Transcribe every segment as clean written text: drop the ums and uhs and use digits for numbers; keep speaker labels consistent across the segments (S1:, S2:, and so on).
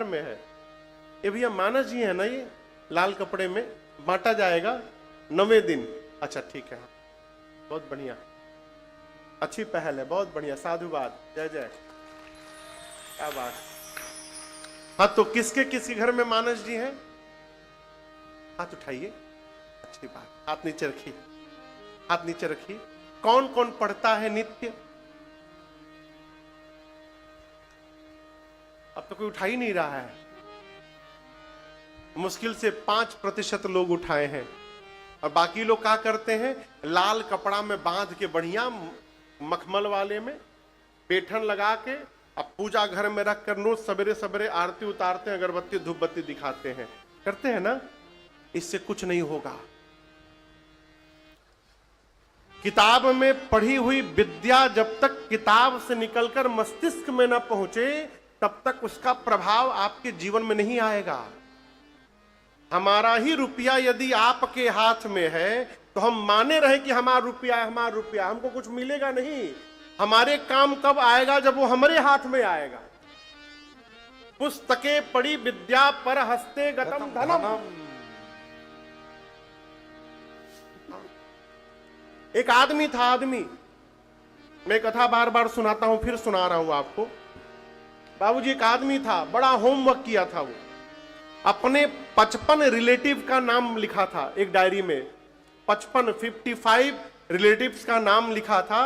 S1: घर में है? ये भैया मानस जी है ना, ये लाल कपड़े में बांटा जाएगा 9वें दिन। अच्छा ठीक है, बहुत बढ़िया, अच्छी पहल है, बहुत बढ़िया, साधुवाद, जय जय, क्या बात। हाँ तो किसके किसके घर में मानस जी हैं? हाथ उठाइए, अच्छी बात, हाथ नीचे रखिए, हाथ नीचे रखिए। कौन कौन पढ़ता है नित्य? अब तो कोई उठा ही नहीं रहा है, मुश्किल से 5% लोग उठाए हैं, और बाकी लोग क्या करते हैं, लाल कपड़ा में बांध के बढ़िया मखमल वाले में पेठन लगा के अब पूजा घर में रख कर रोज सवेरे सवेरे आरती उतारते हैं, अगरबत्ती धूप बत्ती दिखाते हैं, करते हैं ना। इससे कुछ नहीं होगा। किताब में पढ़ी हुई विद्या जब तक किताब से निकलकर मस्तिष्क में न पहुंचे तब तक उसका प्रभाव आपके जीवन में नहीं आएगा। हमारा ही रुपया यदि आपके हाथ में है तो हम माने रहे कि हमारा रुपया है, हमारा रुपया, हमको कुछ मिलेगा नहीं। हमारे काम कब आएगा? जब वो हमारे हाथ में आएगा। पुस्तकें पढ़ी विद्या पर हस्ते गतम धनम। एक आदमी था, आदमी, मैं कथा बार बार सुनाता हूं, फिर सुना रहा हूं आपको। बाबूजी, एक आदमी था, बड़ा होमवर्क किया था, वो अपने 55 रिलेटिव का नाम लिखा था एक डायरी में, 55 रिलेटिव्स का नाम लिखा था,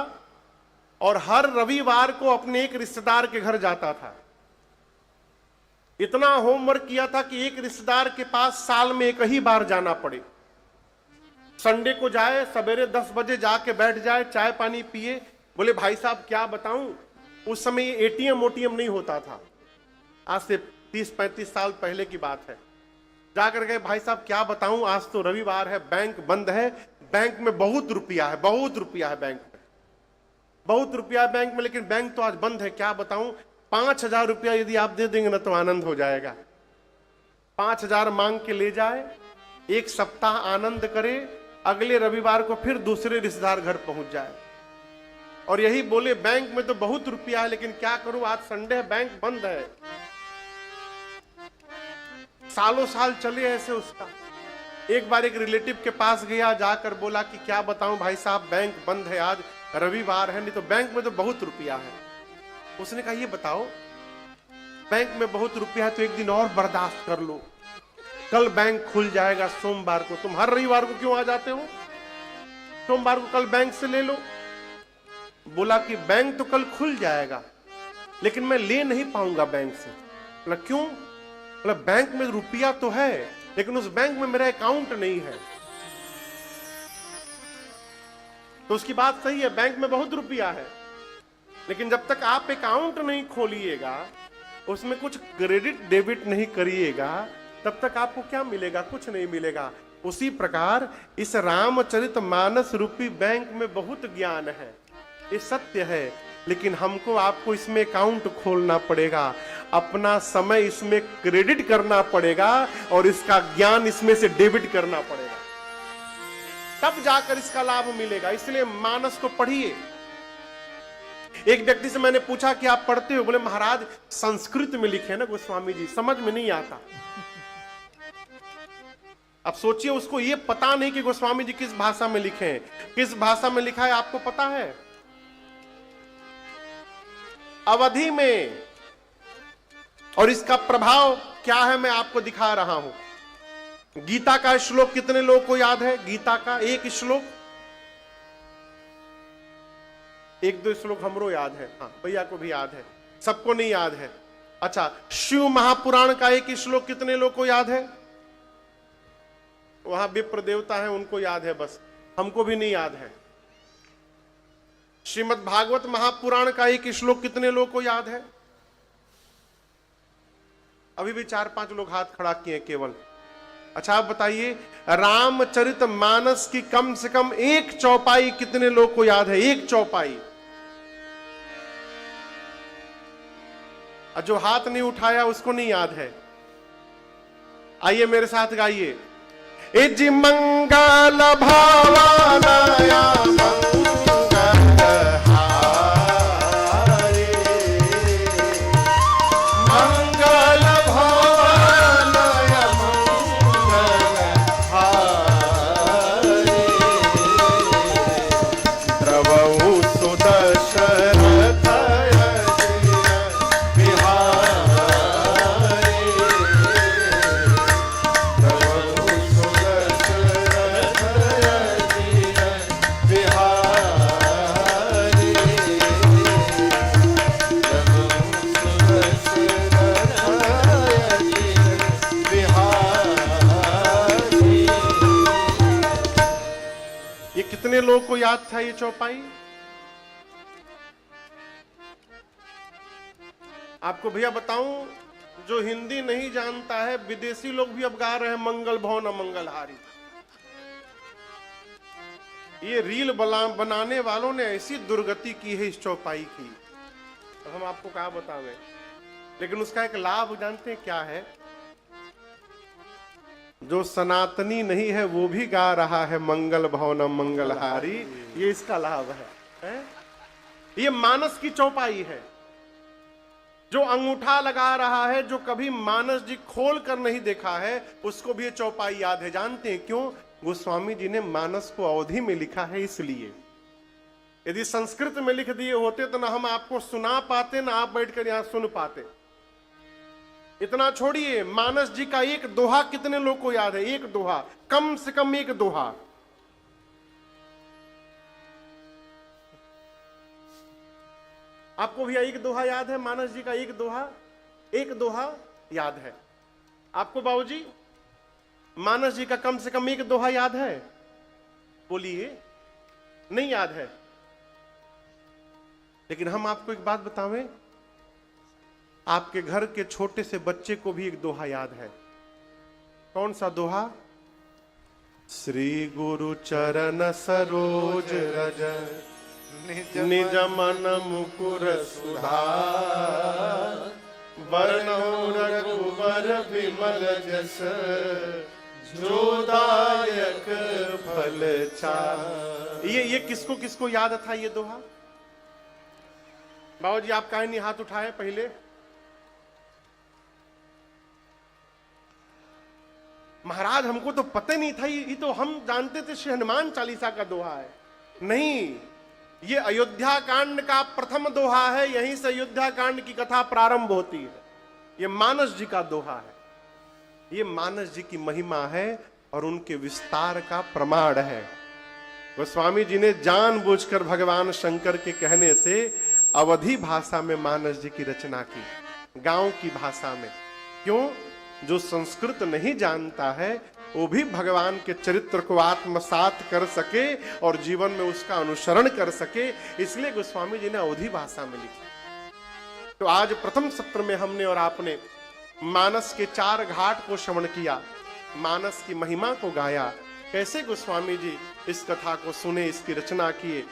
S1: और हर रविवार को अपने एक रिश्तेदार के घर जाता था। इतना होमवर्क किया था कि एक रिश्तेदार के पास साल में एक ही बार जाना पड़े। संडे को जाए, सवेरे 10 बजे जाके बैठ जाए, चाय पानी पिए। बोले भाई साहब क्या बताऊं, उस समय एटीएम ओटीएम नहीं होता था, आज से 30-35 साल पहले की बात है। जाकर गए, भाई साहब क्या बताऊं, आज तो रविवार है, बैंक बंद है, बैंक में बहुत रुपया है, बहुत रुपया है बैंक में, बहुत रुपया है बैंक में, लेकिन बैंक तो आज बंद है, क्या बताऊं। 5,000 रुपया यदि आप दे देंगे ना तो आनंद हो जाएगा। 5,000 मांग के ले जाए, एक सप्ताह आनंद करे, अगले रविवार को फिर दूसरे रिश्तेदार घर पहुंच जाए, और यही बोले बैंक में तो बहुत रुपया है, लेकिन क्या करूं, आज संडे है, बैंक बंद है। सालों साल चले ऐसे उसका। एक बार एक रिलेटिव के पास गया, जाकर बोला कि क्या बताऊं भाई साहब, बैंक बंद है, आज रविवार है, नहीं तो बैंक में तो बहुत रुपया है। उसने कहा ये बताओ, बैंक में बहुत रुपया है तो एक दिन और बर्दाश्त कर लो, कल बैंक खुल जाएगा सोमवार को, तुम हर रविवार को क्यों आ जाते हो, सोमवार को कल बैंक से ले लो। बोला कि बैंक तो कल खुल जाएगा, लेकिन मैं ले नहीं पाऊंगा बैंक से। बोला क्यों? बोला बैंक में रुपया तो है, लेकिन उस बैंक में मेरा अकाउंट नहीं है। तो उसकी बात सही है, बैंक में बहुत रुपया है, लेकिन जब तक आप अकाउंट नहीं खोलिएगा, उसमें कुछ क्रेडिट डेबिट नहीं करिएगा, तब तक आपको क्या मिलेगा? कुछ नहीं मिलेगा। उसी प्रकार इस रामचरितमानस रूपी बैंक में बहुत ज्ञान है, ये सत्य है, लेकिन हमको आपको इसमें अकाउंट खोलना पड़ेगा, अपना समय इसमें क्रेडिट करना पड़ेगा, और इसका ज्ञान इसमें से डेबिट करना पड़ेगा, तब जाकर इसका लाभ मिलेगा। इसलिए मानस को पढ़िए। एक व्यक्ति से मैंने पूछा कि आप पढ़ते हो? बोले महाराज संस्कृत में लिखे ना गोस्वामी जी, समझ में नहीं आता। अब सोचिए, उसको ये पता नहीं कि गोस्वामी जी किस भाषा में लिखे हैं, किस भाषा में लिखा है आपको पता है? अवधि में। और इसका प्रभाव क्या है मैं आपको दिखा रहा हूं। गीता का श्लोक कितने लोगों को याद है? गीता का एक श्लोक, 1-2 श्लोक हमरो याद है, हाँ भैया को भी याद है, सबको नहीं याद है। अच्छा, शिव महापुराण का एक श्लोक कितने लोगों को याद है? वहां विप्र देवता है, उनको याद है, बस हमको भी नहीं याद है। श्रीमद् भागवत महापुराण का एक श्लोक कितने लोगों को याद है? अभी भी 4-5 लोग हाथ खड़ा किए केवल। अच्छा आप बताइए, रामचरितमानस की कम से कम एक चौपाई कितने लोग को याद है? एक चौपाई। जो हाथ नहीं उठाया उसको नहीं याद है। आइए मेरे साथ गाइए, इज मंगल भावानया मंगल भाव लोगों को याद था ये चौपाई? आपको भैया बताऊं, जो हिंदी नहीं जानता है, विदेशी लोग भी अब गा रहे हैं मंगल भवन अमंगल हारी। ये रील बनाने वालों ने ऐसी दुर्गति की है इस चौपाई की, हम आपको क्या बतावें। लेकिन उसका एक लाभ जानते हैं क्या है? जो सनातनी नहीं है वो भी गा रहा है मंगल भवनम मंगलहारी, ये इसका लाभ है? ये मानस की चौपाई है। जो अंगूठा लगा रहा है, जो कभी मानस जी खोल कर नहीं देखा है, उसको भी ये चौपाई याद है। जानते हैं क्यों? गोस्वामी जी ने मानस को अवधि में लिखा है इसलिए। यदि संस्कृत में लिख दिए होते तो ना हम आपको सुना पाते, ना आप बैठकर यहां सुन पाते। इतना छोड़िए, मानस जी का एक दोहा कितने लोग को याद है? एक दोहा, कम से कम एक दोहा। आपको भैया एक दोहा याद है? मानस जी का एक दोहा याद है आपको? बाबूजी, मानस जी का कम से कम एक दोहा याद है? बोलिए, नहीं याद है? लेकिन हम आपको एक बात बतावें, आपके घर के छोटे से बच्चे को भी एक दोहा याद है। कौन सा दोहा? श्री गुरु चरण सरोज रज निज मन मुकुर सुधार, बरनउँ रघुबर विमल जस जोदायक फल चार। ये किसको किसको याद था ये दोहा? बाबू जी आप काहे नहीं हाथ उठाए पहले? महाराज हमको तो पता नहीं था, ये तो हम जानते थे श्री हनुमान चालीसा का दोहा है। नहीं, ये अयोध्या कांड का प्रथम दोहा है, यहीं से अयोध्या कांड की कथा प्रारंभ होती है। ये मानस जी का दोहा है, ये मानस जी की महिमा है और उनके विस्तार का प्रमाण है। गोस्वामी जी ने जानबूझकर भगवान शंकर के कहने से अवधी भाषा में मानस जी की रचना की, गांव की भाषा में। क्यों? जो संस्कृत नहीं जानता है वो भी भगवान के चरित्र को आत्मसात कर सके और जीवन में उसका अनुसरण कर सके, इसलिए गोस्वामी जी ने अवधी भाषा में लिखी। तो आज प्रथम सत्र में हमने और आपने मानस के 4 घाट को श्रवण किया, मानस की महिमा को गाया, कैसे गोस्वामी जी इस कथा को सुने, इसकी रचना किए।